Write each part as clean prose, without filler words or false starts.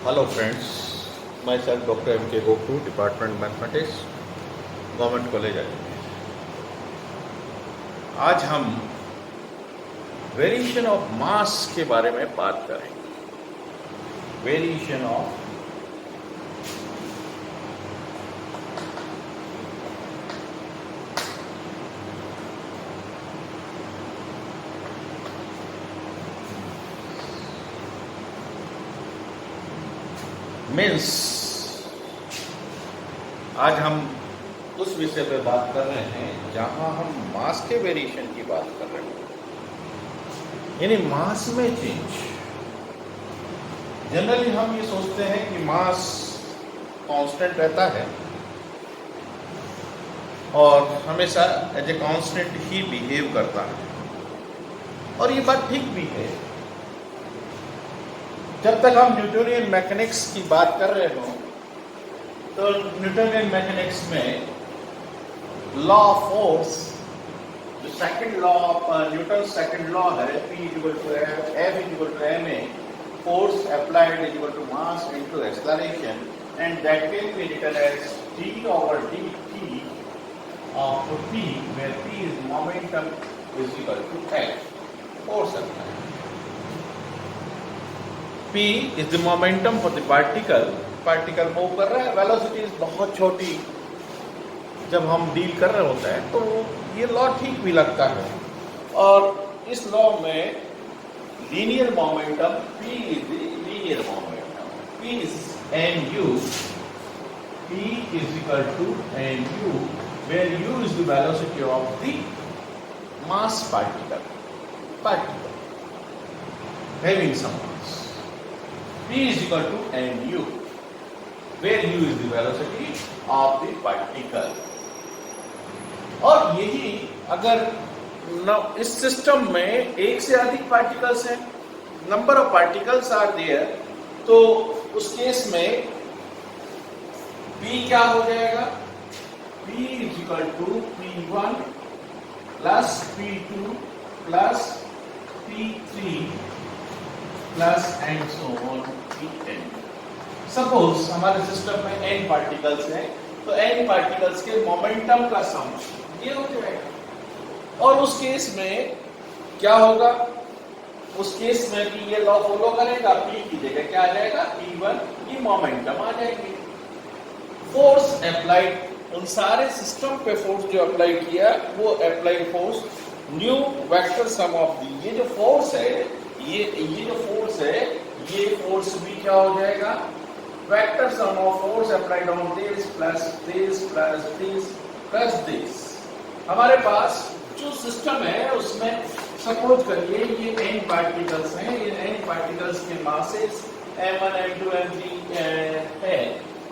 Hello friends, myself Dr. M. K. Goku, Department Mathematics, Government College Ajmer। आज हम variation of mass के बारे में बात करेंगे। वेरिएशन ऑफ मीन्स आज हम उस विषय पे बात कर रहे हैं जहां हम मास के वेरिएशन की बात कर रहे हैं, यानी मास में चेंज। जनरली हम ये सोचते हैं कि मास कांस्टेंट रहता है और हमेशा एज ए कांस्टेंट ही बिहेव करता है, और ये बात ठीक भी है। जब तक हम न्यूटोनियन मैकेनिक्स की बात कर रहे हो तो न्यूटोनियन मैकेनिक्स में लॉ ऑफ फोर्स, जो second law of Newton second law है, P equal to F equal to ma, force applied equal to mass into acceleration, and that can be written as d over dt of P, where P is momentum is equal to F, force applied. P is the momentum for the particle move कर रहा है, velocity बहुत छोटी जब हम deal कर रहे होते हैं, तो ये लॉ ठीक भी लगता है। और इस लॉ में linear momentum P is the linear momentum, P is nu, P is equal to nu, where u is the velocity of the mass particle having some mass. P is equal to nu, where u is the velocity of the particle. और यही अगर इस system में एक से अधिक particles हैं, number of particles are there, तो उस केस में P क्या हो जाएगा? P is equal to P1 plus P2 plus P3 plus and so on Pn। Suppose हमारे सिस्टम में n पार्टिकल्स हैं, तो n पार्टिकल्स के मोमेंटम का सम ये हो जाएगा। और उस केस में क्या होगा? उस केस में भी ये लॉ फॉलो करेगा, P की जगह क्या आ जाएगा? P1 की मोमेंटम आ जाएगी। फोर्स अप्लाइड, उन सारे सिस्टम पे फोर्स जो अप्लाई किया, वो applied force new vector sum of the, ये जो फोर्स है, ये जो फोर्स है, ये फोर्स भी क्या हो जाएगा? Vector sum of force applied on this plus this plus this plus this. हमारे पास जो सिस्टम है उसमें सपोज करिए ये n पार्टिकल्स हैं, ये n पार्टिकल्स के मासेस m1 m2 m3 है,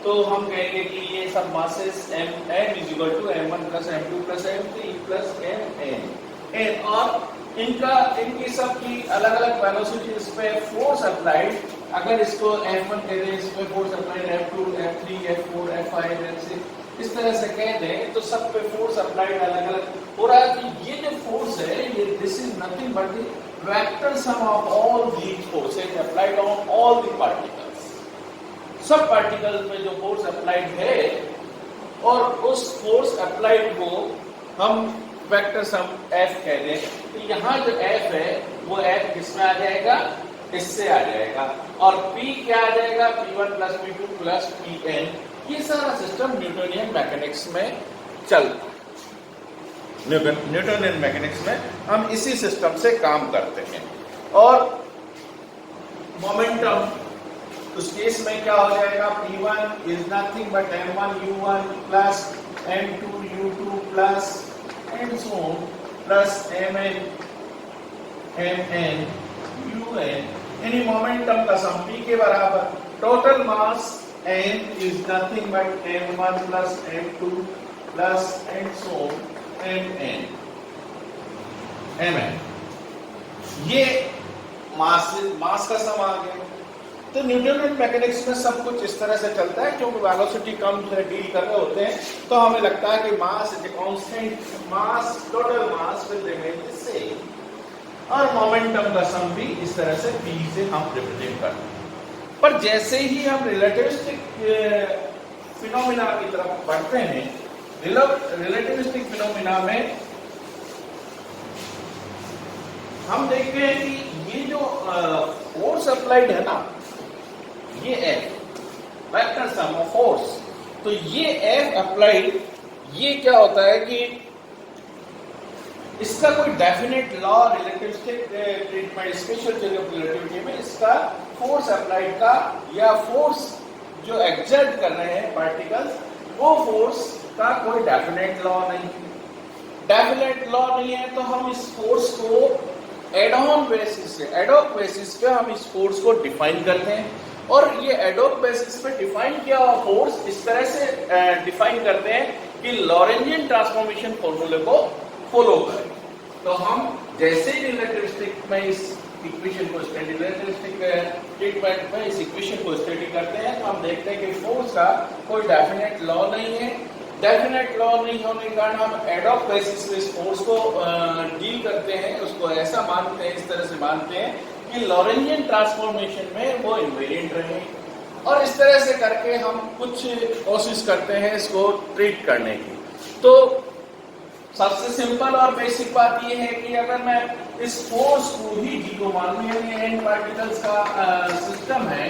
तो हम कहेंगे कि ये सब masses m is equal to m1 plus m2 plus m3 plus mn, और इनकी सब की अलग अलग वेलोसिटी इस पे फोर्स अप्लाइड, अगर इसको F1 कह दें, इस पे force applied F2 F3 F4 F5 F6 इस तरह से कह दें, तो सब पे फोर्स अप्लाइड अलग अलग हो रहा है। कि ये जो फोर्स है, ये this is nothing but the vector sum of all these forces applied on all the particles. सब पार्टिकल्स में जो फोर्स अप्लाइड है, और उस फोर्स अप्लाइड को हम वेक्टर सम F कह दें, तो यहाँ जो F है वो F किसमें आ जाएगा? इससे आ जाएगा। और P क्या आ जाएगा? P1 plus P2 plus Pn। ये सारा सिस्टम न्यूटोनियन मैकेनिक्स में चलता है। न्यूटोनियन मैकेनिक्स में हम इसी सिस्टम से काम करते हैं। और मोमेंटम उस केस में क्या हो जाएगा? P1 is nothing but m1 u1 plus m2 u2 plus and so on plus mn un, यानी मोमेंटम का सम P के बराबर। Total mass n is nothing but m1 plus m2 plus and so on mn। ये मास का सम आ गया। तो Newtonian mechanics में सब कुछ इस तरह से चलता है, क्योंकि वेलोसिटी कम से डील कर रहे होते हैं, तो हमें लगता है कि mass is a constant, mass total mass will remain the same. और मोमेंटम का सम भी इस तरह से P से हम रिप्रेजेंट करते हैं। पर जैसे ही हम रिलेटिविस्टिक फिनोमिना की तरफ बढ़ते हैं, रिलेटिविस्टिक फिनोमिना में हम देखते हैं कि ये जो फोर्स अप्लाइड है ना, ये F vector sum of force, तो ये F अप्लाइड, ये क्या होता है कि इसका कोई definite law relativistic treatment special theory of relativity में इसका फोर्स अप्लाइड का या फोर्स जो एक्सर्ट कर रहे हैं पार्टिकल्स, वो फोर्स का कोई डेफिनेट लॉ नहीं है। डेफिनेट लॉ नहीं है तो हम इस फोर्स को एडऑन बेसिस से, एडॉक बेसिस पे हम इस फोर्स को डिफाइन करते हैं, और ये एडॉक बेसिस पे डिफाइन किया हुआ फोर्स इस तरह से डिफाइन करते हैं कि लॉरेंजियन ट्रांसफॉर्मेशन फॉर्मूले को फॉलो करें। तो हम जैसे ही रिलेटिविस्टिक में इस इक्वेशन को स्टडी, रिलेटिविस्टिक ट्रीटमेंट में इस इक्वेशन को स्टडी करते हैं, तो हम देखते हैं कि फोर्स का कोई डेफिनेट लॉ नहीं है। डेफिनेट लॉ नहीं होने के कारण हम एडॉक बेसिस पे इस फोर्स को डील करते हैं, उसको ऐसा मानते हैं, इस तरह से मानते हैं कि लॉरेंजियन ट्रांसफॉर्मेशन में वो इनवेरिएंट रहे, और इस तरह से करके हम कुछ कोशिश करते हैं इसको ट्रीट करने की। तो सबसे सिंपल और बेसिक बात ये है कि अगर मैं इस फोर्स को ही जीरो मान लूं, यानी एन पार्टिकल्स का सिस्टम है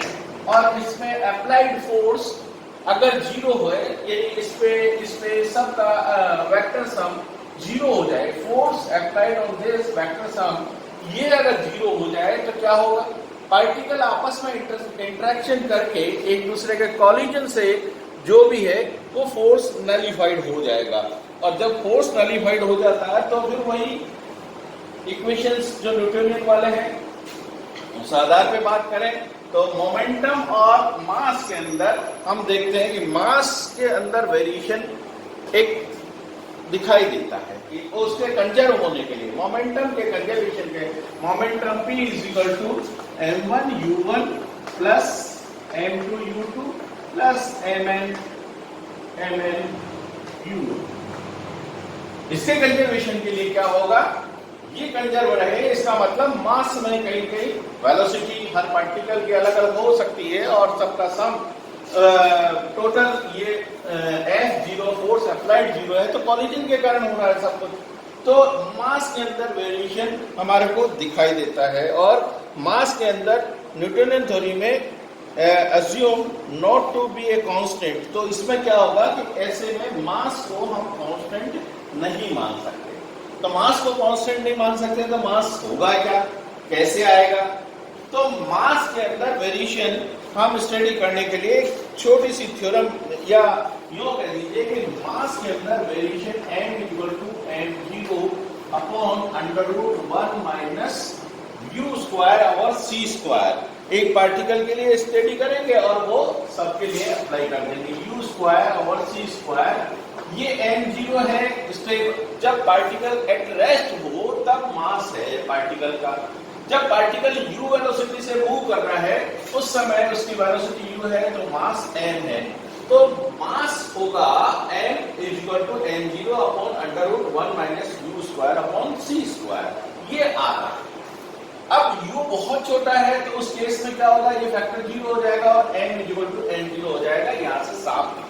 और इसमें अप्लाइड फोर्स अगर जीरो हो, यानी इस पे सबका वेक्टर सम जीरो हो जाए, force applied on this vector sum ये अगर जीरो हो जाए तो क्या होगा, पार्टिकल आपस में इंटरेक्शन करके एक दूसरे के कॉलिजन से जो भी है वो फोर्स नलिफाइड हो जाएगा, और जब फोर्स नलिफाइड हो जाता है तो फिर वही इक्वेशंस जो न्यूटोनियन वाले हैं उस आधार पे बात करें तो मोमेंटम और मास के अंदर हम देखते हैं कि मास के अंदर वेरिएशन एक दिखाई देता है कि उसके कंजर्व होने के लिए, मोमेंटम के कंजर्वेशन के, momentum P is equal to m1 u1 plus m2 u2 plus mn u। इसके कंजर्वेशन के लिए क्या होगा, ये कंजर्व रहे, इसका मतलब मास में कहीं कहीं वेलोसिटी हर पार्टिकल की अलग अलग हो सकती है, और सबका सम टोटल ये F0 फोर्स अप्लाइड जीरो है, तो कॉलिजन के कारण हो रहा है सब कुछ। तो मास के अंदर वेरिएशन हमारे को दिखाई देता है, और मास के अंदर न्यूटोनियन थ्योरी में assume not to be a constant, तो इसमें क्या होगा कि ऐसे में मास को हम कांस्टेंट नहीं मान सकते। तो मास को कांस्टेंट नहीं मान सकते तो मास होगा क्या, कैसे आएगा? तो मास के अंदर वेरिएशन हम स्टडी करने के लिए एक छोटी सी थ्योरम, या यूं कह दीजिए कि मास के अंदर variation m equal to m0 upon √1 minus u square और c स्क्वायर, एक पार्टिकल के लिए स्टडी करेंगे और वो सबके लिए अप्लाई कर देंगे, u स्क्वायर और c स्क्वायर। ये m0 है, जब पार्टिकल एट रेस्ट हो तब मास है पार्टिकल का, जब पार्टिकल u वेलोसिटी से मूव कर रहा है उस समय उसकी वेलोसिटी u है तो मास m है, तो मास होगा m is equal to m0 upon √1 minus u square upon c square, ये आ रहा है। अब u बहुत छोटा है तो उस केस में क्या होगा, ये फैक्टर 0 हो जाएगा और m is equal to m0 हो जाएगा, यहां से साफ दिखता है।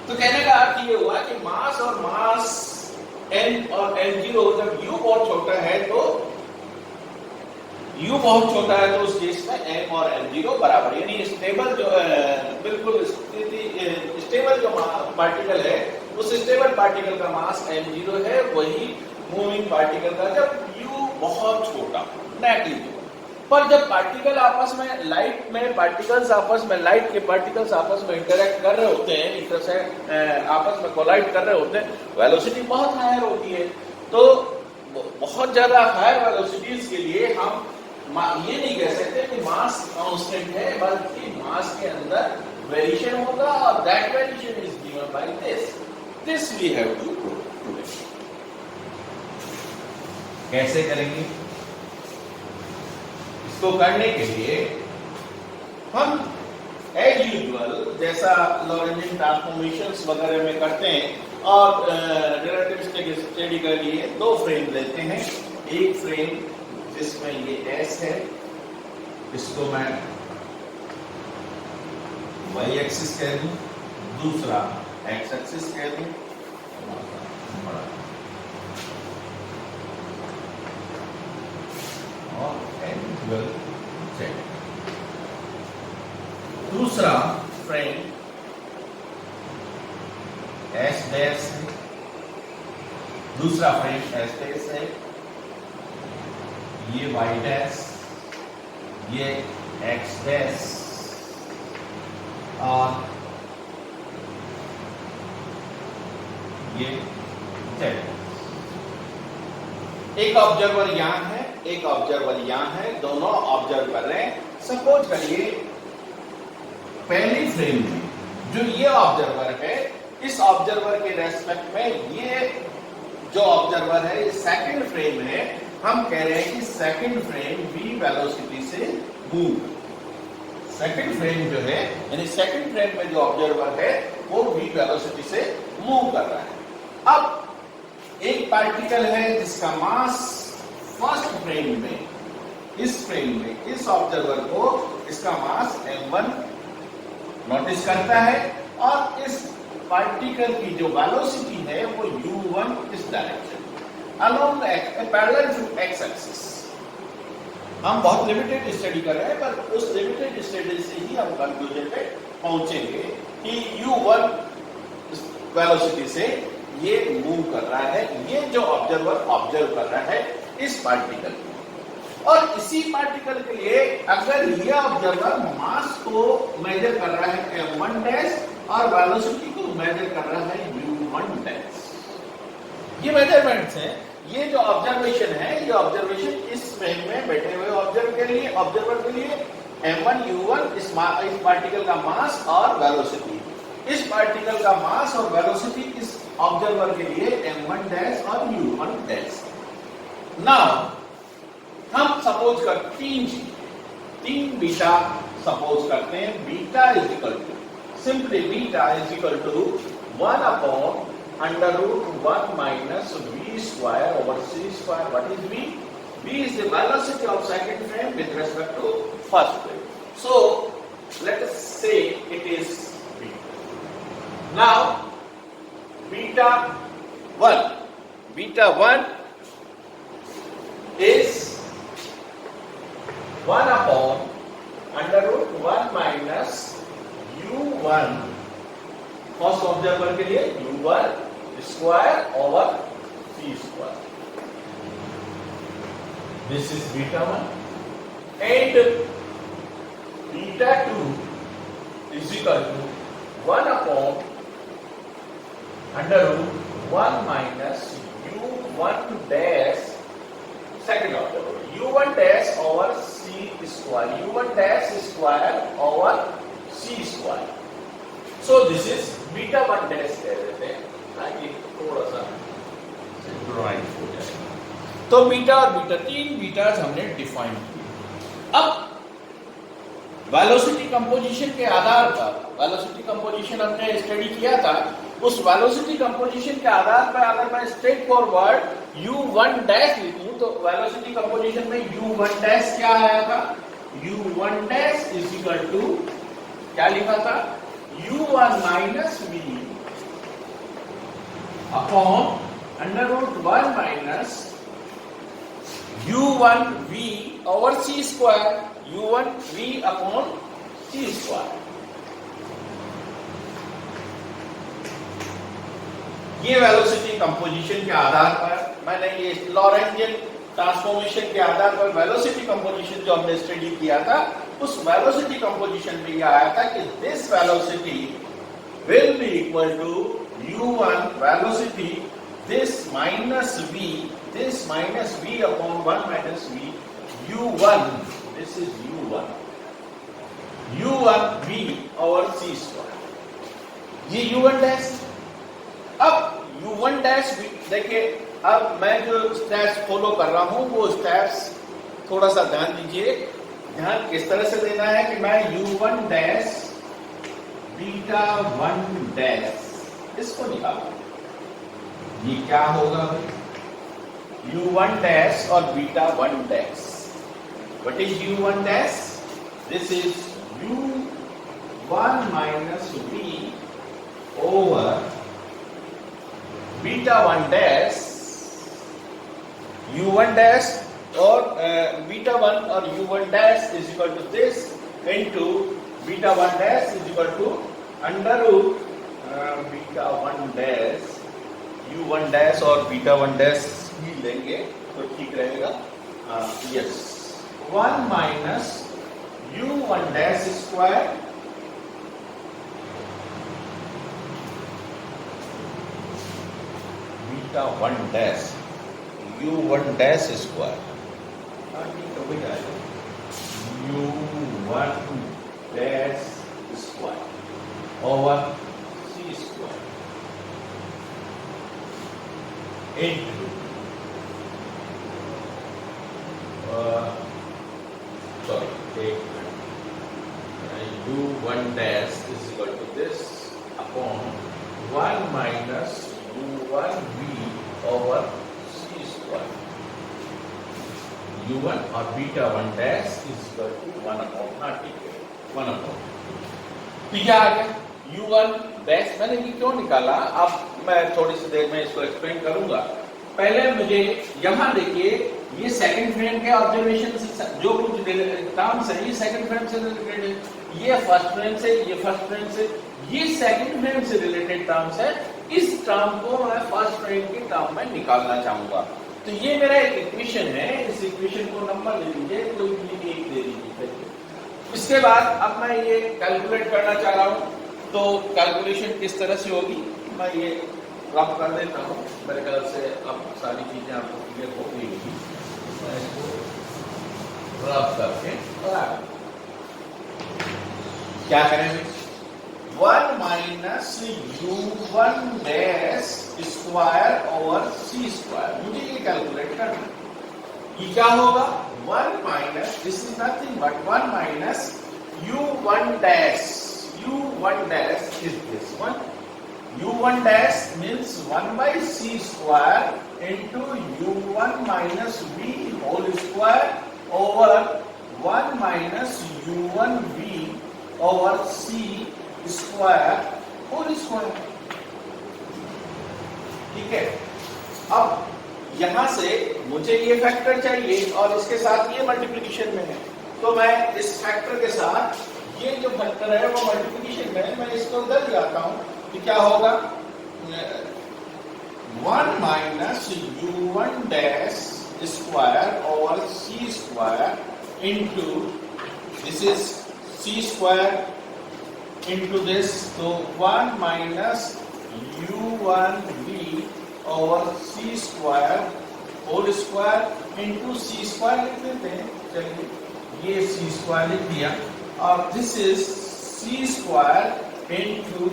तो कहने का अर्थ ये हुआ कि मास और मास n और m0, जब u बहुत छोटा है तो u बहुत छोटा है तो उस केस में m और m0 बराबर, यानी स्टेबल जो बिल्कुल स्टेबल जो पार्टिकल है उस स्टेबल पार्टिकल का मास m0 है, वही मूविंग पार्टिकल का जब u बहुत छोटा नेगलिजिबल। पर जब पार्टिकल आपस में लाइट में पार्टिकल्स आपस में लाइट के पार्टिकल्स आपस में इंटरेक्ट कर रहे होते हैं, इंटरसेक्ट आपस में कोलाइड कर रहे होते हैं, वेलोसिटी बहुत हायर होती है, तो बहुत ज्यादा हायर वेलोसिटीज के लिए हम ये नहीं कह सकते कि मास कांस्टेंट है, बल्कि मास के अंदर वेरिएशन होगा, और that variation is given by this we have to prove. कैसे करेंगे इसको? करने के लिए हम एज यूजुअल जैसा लॉरेंजियन ट्रांसफॉर्मेशंस वगैरह में करते हैं, और रिलेटिविस्टिक स्टडी के लिए दो फ्रेम लेते हैं। एक फ्रेम जिसमें ये S है, इसको मैं वाई एक्सिस कह दूं, दूसरा एक्स एक्सिस कह दूं, और एंगल जेड। दूसरा फ्रेम एस डैश है, दूसरा फ्रेम एस डैश है, ये वाई डैश, ये एक्स डैश और ये जेड। एक ऑब्जर्वर यहां है, एक ऑब्जर्वर यहां है, दोनों ऑब्जर्व कर रहे हैं। सपोज करिए पहली फ्रेम में जो ये ऑब्जर्वर है, इस ऑब्जर्वर के रेस्पेक्ट में ये जो ऑब्जर्वर है, ये सेकंड फ्रेम है। हम कह रहे हैं कि सेकंड फ्रेम v वेलोसिटी से मूव, सेकंड फ्रेम जो है यानी सेकंड फ्रेम में जो ऑब्जर्वर है वो v वेलोसिटी से मूव कर रहा है। अब एक पार्टिकल है जिसका मास फर्स्ट फ्रेम में, इस फ्रेम में इस ऑब्जर्वर को इसका मास m1 नोटिस करता है और इस पार्टिकल की जो वेलोसिटी है वो u1 इस direction along parallel to x axis. हम बहुत लिमिटेड स्टडी कर रहे हैं पर उस लिमिटेड स्टडी से ही हम कंक्लूजन पे पहुंचेंगे कि u1 वेलोसिटी से ये मूव कर रहा है, ये जो ऑब्जर्वर ऑब्जर्व कर रहा है इस पार्टिकल को। और इसी पार्टिकल के लिए अगर ये ऑब्जर्वर मास को मेजर कर रहा है m1 डैश और वेलोसिटी को मेजर कर रहा है u1 डैश, ये मेजरमेंट्स हैं। ये जो ऑब्जर्वेशन है, ये ऑब्जर्वेशन इस फ्रेम में बैठे हुए ऑब्जर्वर के लिए m1 u1 इस पार्टिकल का मास और वेलोसिटी, इस पार्टिकल का मास और वेलोसिटी इस ऑब्जर्वर के लिए m1 डैश और u1 डैश। नाउ हम सपोज कर तीन बीटा सपोज करते हैं। Beta is equal to simply beta is equal to 1 upon √1 minus v square over c square. What is v? V is the velocity of second frame with respect to first frame. So let us say it is v. Now beta 1 is 1 upon √1 minus u1 first observer के लिए u1 स्क्वायर over c square. This is beta 1 and beta 2 is equal to 1 upon √1 minus u1 dash second observer u1 dash over c square, u1 dash square over c square. So this is beta 1 dash कह देते हैं ताकि थोड़ा सा drawing हो जाए। तो beta और बीटा, तीन बीटास हमने डिफाइन किए। अब वेलोसिटी कंपोजिशन के आधार पर, वेलोसिटी कंपोजिशन हमने स्टडी किया था, उस वेलोसिटी कंपोजिशन के आधार पर अगर मैं स्ट्रेट फॉरवर्ड u1 डैश लिखूं तो वेलोसिटी कंपोजिशन में u1 डैश क्या आया था? u1 dash is equal to क्या लिखा था? u1 minus v upon √1 minus u1 v over c square, u1 v upon c square. ये वेलोसिटी कंपोजिशन के आधार पर मैंने ये लॉरेंटियन ट्रांसफॉर्मेशन के आधार पर वेलोसिटी कंपोजिशन जो हमने स्टडी किया था, उस वेलोसिटी कंपोजिशन में यह आया था कि this velocity will be equal to u1 velocity this minus v upon 1 minus v u1, this is u1 v over c square, ये u1 डैश। अब u1 डैश देखिए, अब मैं जो स्टेप्स फॉलो कर रहा हूं वो स्टेप्स थोड़ा सा ध्यान दीजिए। ध्यान किस तरह से देना है कि मैं u1 डैश बीटा 1 डैश इसको निकालूं। ये क्या होगा भाई? u1 डैश और beta 1 dash. What is u1 dash? This is 1 minus v over beta 1 dash u1 dash or beta 1 or u1 dash is equal to this into beta 1 dash is equal to under root beta 1 dash u1 dash और beta 1 dash ही लेंगे तो ठीक रहेगा. Yes 1 minus u1 dash square beta 1 dash u1 dash square ठीक हो जाएगा u1 dash square over c square into sorry take u1 dash is equal to this upon 1 minus u1 v over c square. u1 और beta 1 dash is equal to 1 upon ठीक है 1 upon. तो क्या आ गया u1 dash. मैंने ये क्यों निकाला अब मैं थोड़ी सी देर में इसको एक्सप्लेन करूंगा. पहले मुझे यहाँ देखिए ये सेकंड फ्रेम के ऑब्जर्वेशन से जो कुछ टर्म्स है ये सेकंड फ्रेम से रिलेटेड है, ये फर्स्ट फ्रेम से, ये फर्स्ट फ्रेम से, ये सेकंड फ्रेम से रिलेटेड टर्म्स है. इस टर्म को मैं फर्स्ट फ्रेम के टर्म में निकालना चाहूंगा. तो ये मेरा एक इक्वेशन है. इस इक्वेशन को नंबर दे दीजिए, कोई भी एक दे दीजिए. इसके बाद अब मैं ये कैलकुलेट करना चाह रहा हूँ. तो कैलकुलेशन किस तरह से होगी मैं ये रफ कर देता हूँ. मेरे ख्याल से अब सारी चीजें आपको क्लियर हो गई होगी. मैं इसको रफ करके क्या करेंगे 1 minus u1 dash square over c square. मुझे ये कैलकुलेट करना. ये क्या होगा 1 minus this is nothing but 1 minus u1 dash. u1 dash is this one. u1 dash means 1 by c square into u1 minus v whole square over 1 minus u1 v over c square whole square. ठीक है. अब यहां से मुझे ये factor चाहिए और इसके साथ ये मल्टीप्लिकेशन में है. तो मैं इस फैक्टर के साथ ये जो फैक्टर है वो मल्टीप्लिकेशन में है. मैं इसको उधर जाता हूं कि क्या होगा 1 minus u1 dash square over c square into this is c square into this. So 1 minus u1 v over c square whole square into c square लिख देते हैं. चलिए ये c square लिख दिया और this is c square into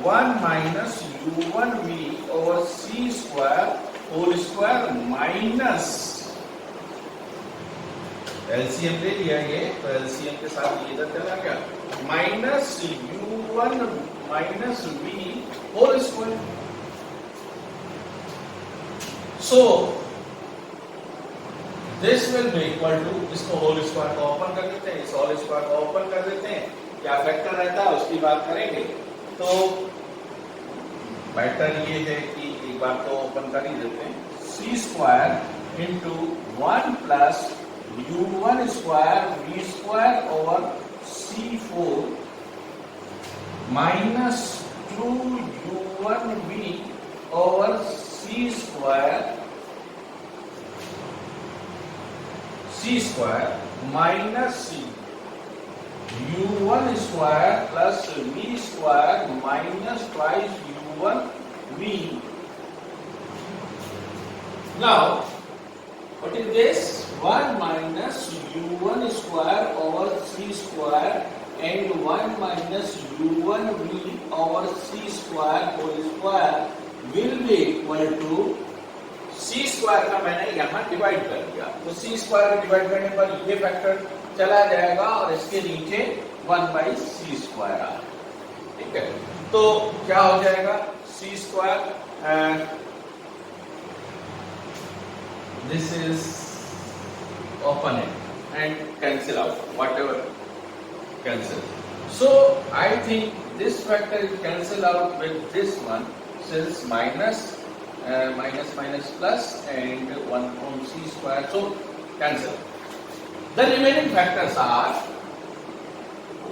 1 minus u1 v over c square whole square minus LCM ले लिया ये. तो एलसीएम के साथ ये इधर चला गया minus u1 minus v whole square. So this will be equal to, इसको होल स्क्वायर को ओपन कर देते हैं, इस होल स्क्वायर को ओपन कर देते हैं. क्या फैक्टर रहता है उसकी बात करेंगे. तो बेटर ये है कि एक बार तो ओपन कर ही देते हैं. c square into 1 plus u1 square v square over c4 minus 2u1 v over c square minus u1 square plus v square minus twice u1 v. Now what is this? 1 minus u1 square over c square and 1 minus u1 v over c square whole square will be equal to c square का मैंने यहाँ divide कर दिया. तो c square को divide करने पर ये फैक्टर चला जाएगा और इसके नीचे 1 by c square आ. ठीक है. तो क्या हो जाएगा c square this is open it and cancel out whatever cancel. So I think this factor is cancel out with this one, since minus minus plus and 1 from c square, so cancel. The remaining factors are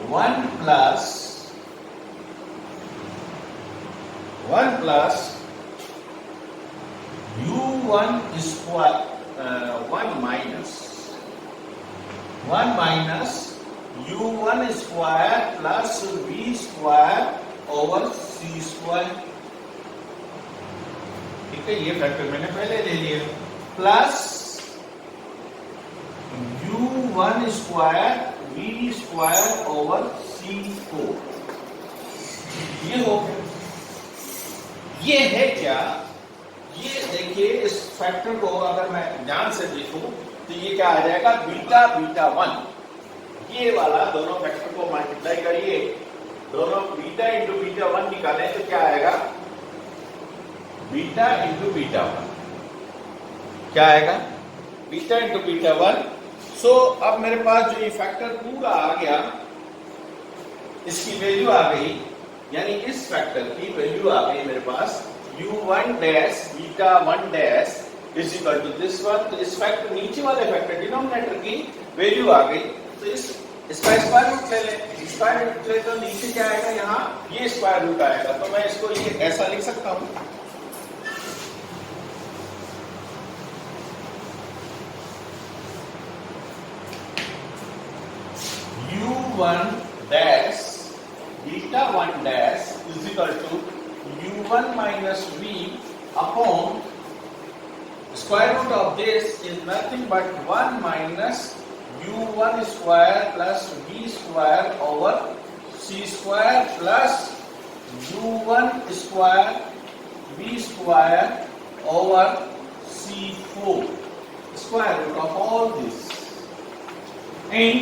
1 plus u1 square, 1 minus u1 square plus v square over c square. ठीक है, ये factor मैंने पहले ले लिया, plus u1 square v square over c4, ये हो गया। ये है क्या, ये देखिए, इस फैक्टर को अगर मैं ध्यान से देखूं तो ये क्या आ जाएगा, बीटा बीटा 1, ये वाला दोनों फैक्टर को मल्टीप्लाई करिए, दोनों बीटा इंटू बीटा 1 निकालें तो क्या आएगा, बीटा इंटू बीटा 1, क्या आएगा, बीटा इंटू बीटा 1। सो अब मेरे पास जो ये फैक्टर पूरा आ गया, इसकी वैल्यू आ गई, यानी इस फैक्टर की वैल्यू आ गई मेरे पास, u1 dash beta 1 dash is equal to this one. तो इस फैक्टर, नीचे वाले फैक्टर डिनोमिनेटर की वैल्यू आ गई, तो इसका स्क्वायर रूट ले लें, स्क्वायर रूट ले तो नीचे क्या आएगा, यहाँ ये स्क्वायर रूट आएगा, तो मैं इसको ये ऐसा लिख सकता हूं, u1 dash beta 1 dash is equal to u1 minus v upon square root of this is nothing but 1 minus u1 square plus v square over c square plus u1 square v square over c4, square root of all this, and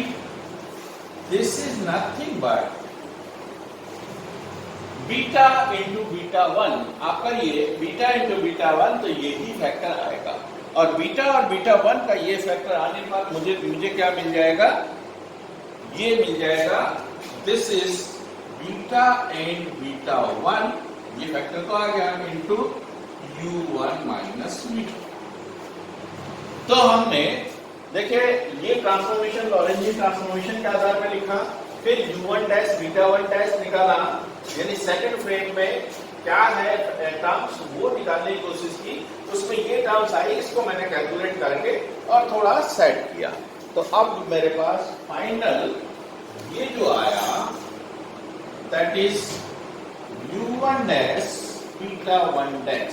this is nothing but beta into beta 1। आप करिए beta into beta 1 तो यही factor आएगा, और beta 1 का ये factor आने पर मुझे क्या मिल जाएगा, ये मिल जाएगा, this is beta and beta 1, ये फैक्टर तो आ गया, इंटू u1 माइनस v। तो हमने देखिए ये ट्रांसफॉर्मेशन, लॉरेंजी ट्रांसफॉर्मेशन के आधार पर लिखा, फिर u1 डैश बीटा 1 डैश निकाला, यानी सेकंड फ्रेम में क्या है टर्म्स वो निकालने की कोशिश की, उसमें ये टर्म्स आई, इसको मैंने कैलकुलेट करके और थोड़ा सेट किया, तो अब मेरे पास फाइनल ये जो आया, that is u1 dash beta 1 dash.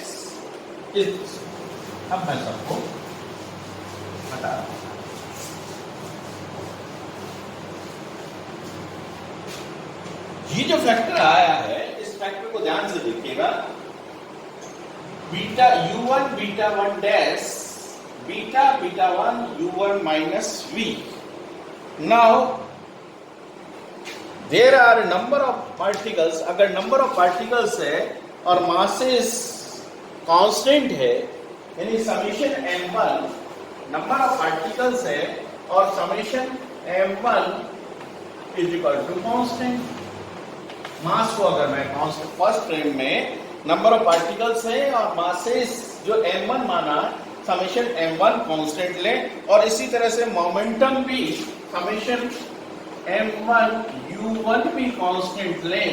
अब मैं सबको हटा, ये जो फैक्टर आया है, इस फैक्टर को ध्यान से देखिएगा, beta u1 beta 1 dash beta beta 1 u1 minus v। Now there are number of particles, अगर नंबर ऑफ पार्टिकल्स है और मासेस कांस्टेंट है, यानी summation m1 number of particles है और summation m1 is equal to constant. Mass को अगर मैं फर्स्ट फ्रेम में नंबर ऑफ पार्टिकल्स है और मासेस जो m1 माना, समेशन m1 कांस्टेंट ले, और इसी तरह से मोमेंटम भी समेशन m1 u1 भी कांस्टेंट ले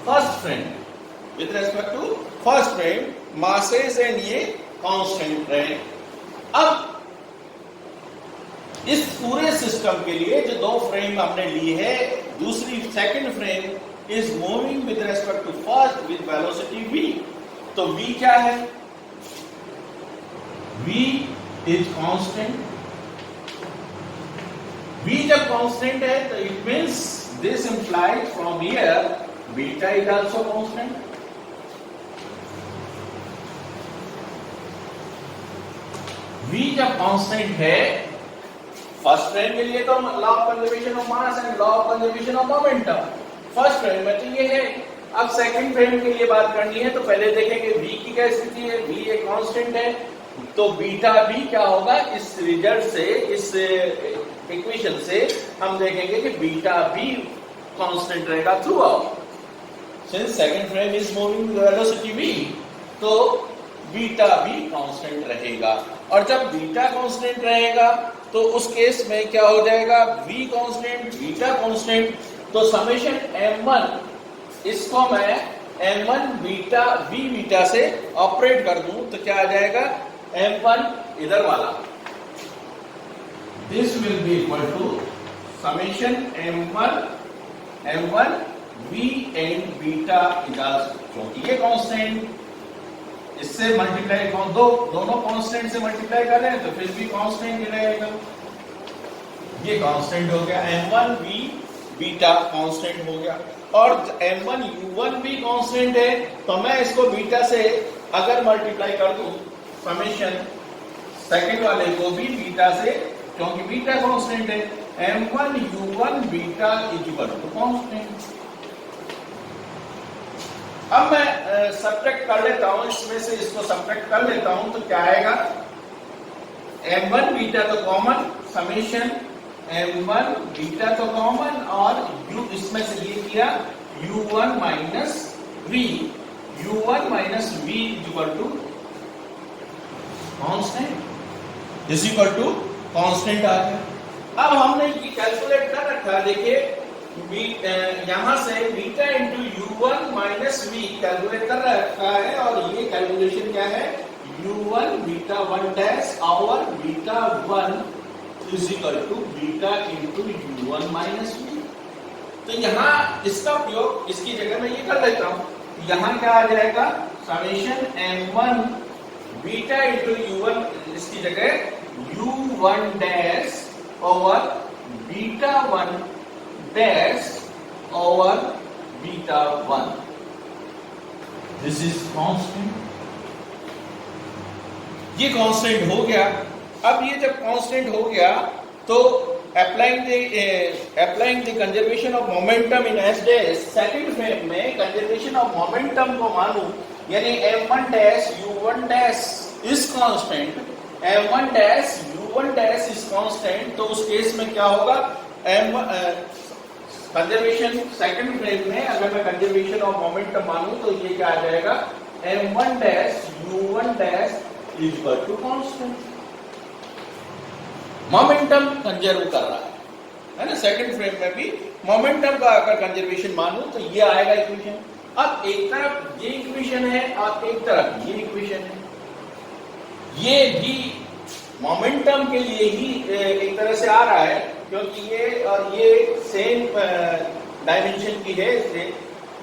first frame, with respect to first frame masses and ये कांस्टेंट रहे। अब इस पूरे सिस्टम के लिए जो दो फ्रेम हमने ली है, दूसरी second frame is moving with respect to first with velocity v, तो v क्या है, v इज कांस्टेंट। v जब कांस्टेंट है तो it means this implies from here beta is also constant. v जब कांस्टेंट है, फर्स्ट फ्रेम के लिए तो law of conservation of mass and law of conservation of momentum, first frame में तो ये है। अब सेकंड फ्रेम के लिए बात करनी है तो पहले देखेंगे v की क्या स्थिति है, v एक कांस्टेंट है, तो बीटा बी क्या होगा, इस रिजल्ट से, इस इक्वेशन से हम देखेंगे कि बीटा बी कांस्टेंट रहेगा through out. Since second frame is moving with velocity v, तो बीटा बी कांस्टेंट रहेगा। और जब बीटा कांस्टेंट रहेगा तो उस केस में क्या हो जाएगा, v कांस्टेंट, बीटा कांस्टेंट, तो समेशन m1 इसको मैं m1 बीटा v बीटा से ऑपरेट कर दूं तो क्या आ जाएगा, m1 इधर वाला, this will be equal to summation m1 v and beta equals, क्योंकि ये कांस्टेंट, इससे मल्टीप्लाई दोनों कांस्टेंट से मल्टीप्लाई कर रहे हैं तो फिर भी कांस्टेंट ही रहेगा। ये कांस्टेंट हो गया, m1 v बीटा कांस्टेंट हो गया। और m1 u1 भी कांस्टेंट है, तो मैं इसको बीटा से अगर मल्टीप्लाई कर दूं, समेशन सेकंड वाले को भी बीटा से, क्योंकि बीटा कांस्टेंट है, m1 u1 beta equal to constant. अब मैं सब्ट्रैक्ट कर लेता हूं, इसमें से इसको सब्ट्रैक्ट कर लेता हूं तो क्या आएगा, m1 बीटा तो कॉमन, समेशन m1 बीटा तो कॉमन, और u इसमें से ये किया u1 minus v, u1 minus v equal to constant, is equal to constant आ गया। अब हमने ये कैलकुलेट कर रखा है, देखिए यहां से beta into u1 minus v calculate कर रखा है, और ये कैलकुलेशन क्या है, u1 बीटा 1 डैश और beta 1 is equal to beta into u1 minus v। तो यहाँ इसका उपयोग इसकी जगह में ये कर लेता हूं, यहाँ क्या आ जाएगा, summation m1 beta into u1, इसकी जगह u1 dash over beta 1 dash over beta 1, this is constant. ये कांस्टेंट हो गया। अब ये जब कांस्टेंट हो गया तो applying the conservation of momentum in S dash, second frame में कंजर्वेशन ऑफ मोमेंटम को मानूं, यानी m1 dash u1 dash is constant, m1 dash u1 dash is constant, तो उस केस में क्या होगा, कंजर्वेशन सेकंड फ्रेम में अगर मैं कंजर्वेशन ऑफ मोमेंटम मानूं तो ये क्या आ जाएगा, m1 dash u1 dash is equal to constant. Momentum conserve कर रहा है ना, सेकंड फ्रेम में भी मोमेंटम का अगर कंजर्वेशन मानूं तो ये आएगा इक्वेशन। अब एक तरफ ये इक्वेशन है और एक तरफ ये इक्वेशन है, ये भी मोमेंटम के लिए ही एक तरह से आ रहा है, क्योंकि ये और ये सेम डायमेंशन की है, इसलिए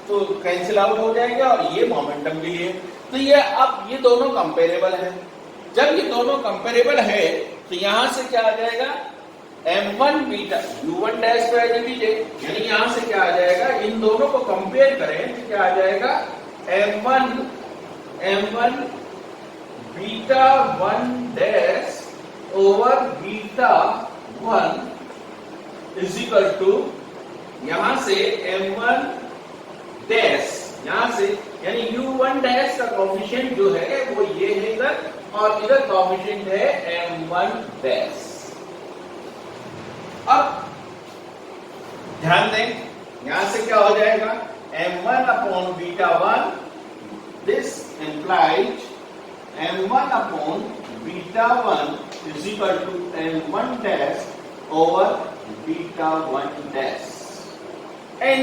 तो कैंसिल आउट हो जाएगा, और ये मोमेंटम के लिए, तो ये अब ये दोनों कंपेरेबल है। जब ये दोनों कंपेरेबल है तो यहां से क्या आ जाएगा, m1 बीटा u1 डैश तो है, यानी यहां से क्या आ जाएगा, इन दोनों को कंपेयर करें तो क्या आ जाएगा, m1 beta 1 dash over beta 1 is equal to, यहां से m1 डैश, यहां से यानी u1 डैश का कोएफिशिएंट जो है वो ये है इधर, और इधर कोएफिशिएंट है m1 डैश। अब ध्यान दें, यहां से क्या हो जाएगा, m1 upon beta 1, this implies m1 upon beta 1 is equal to m1 dash over beta 1 dash, and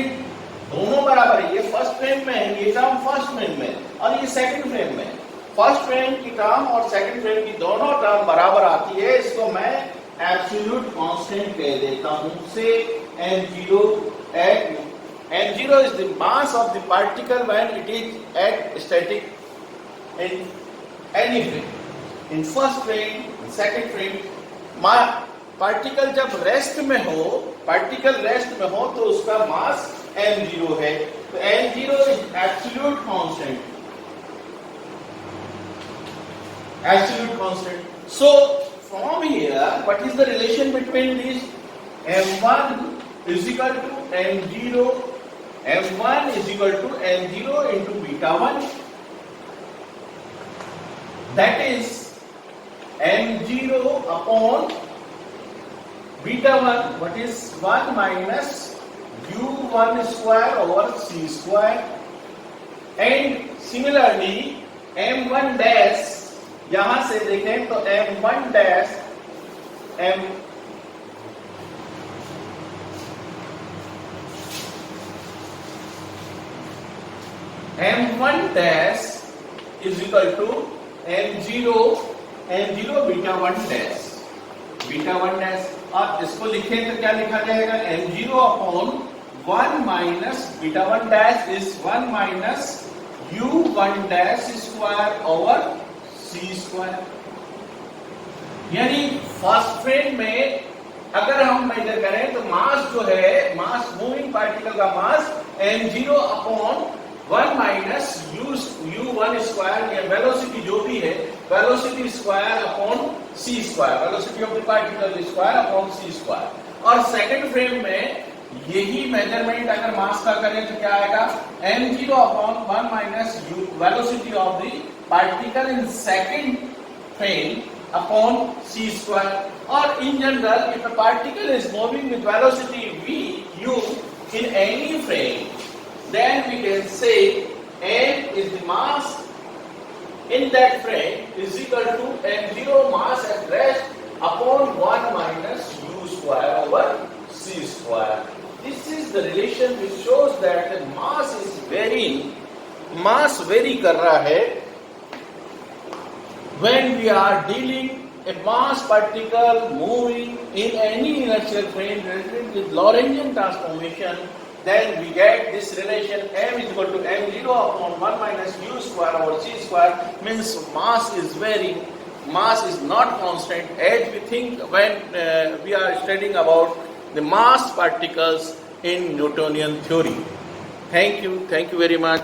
दोनों बराबर है। ये फर्स्ट फ्रेम में है, ये टर्म फर्स्ट फ्रेम में, और ये सेकंड फ्रेम में। फर्स्ट फ्रेम की टर्म और सेकंड फ्रेम की दोनों टर्म बराबर आती है, इसको मैं एब्सोल्यूट कांस्टेंट कह देता हूं। से m0 is the mass of the particle when it is at static in any frame, in first frame, in second frame। Particle जब रेस्ट में हो तो उसका मास m0 है, तो m0 is absolute constant, so from here what is the relation between these, m1 is equal to m0, m1 is equal to m0 into beta 1, that is m0 upon beta 1, what is 1 minus u1 square over c square, and similarly m1 dash, यहां से देखें तो m1 dash m1 dash is equal to m0 beta 1 dash, beta 1 dash, और इसको लिखें तो क्या लिखा जाएगा, m0 upon 1 minus beta 1 dash is 1 minus u1 dash square over c square. यानी फर्स्ट फ्रेम में अगर हम मेजर करें तो मास जो है, मास मूविंग पार्टिकल का मास m0 upon 1 minus u1 square, या वेलोसिटी जो भी है, velocity square upon c square, velocity of the particle square upon c square. और सेकंड फ्रेम में यही मेजरमेंट अगर मास का करें तो क्या आएगा, m0 upon 1 minus velocity of the particle in second frame upon c square. Or in general, if a particle is moving with velocity v, u in any frame, then we can say m is the mass in that frame is equal to m0 mass at rest upon 1 minus u square over c square. This is the relation which shows that the mass is varying, mass vary कर रहा है when we are dealing a mass particle moving in any inertial frame related with Lorentzian transformation, then we get this relation m is equal to m0 upon 1 minus u square over c square, means mass is varying, mass is not constant as we think when we are studying about the mass particles in Newtonian theory. Thank you very much.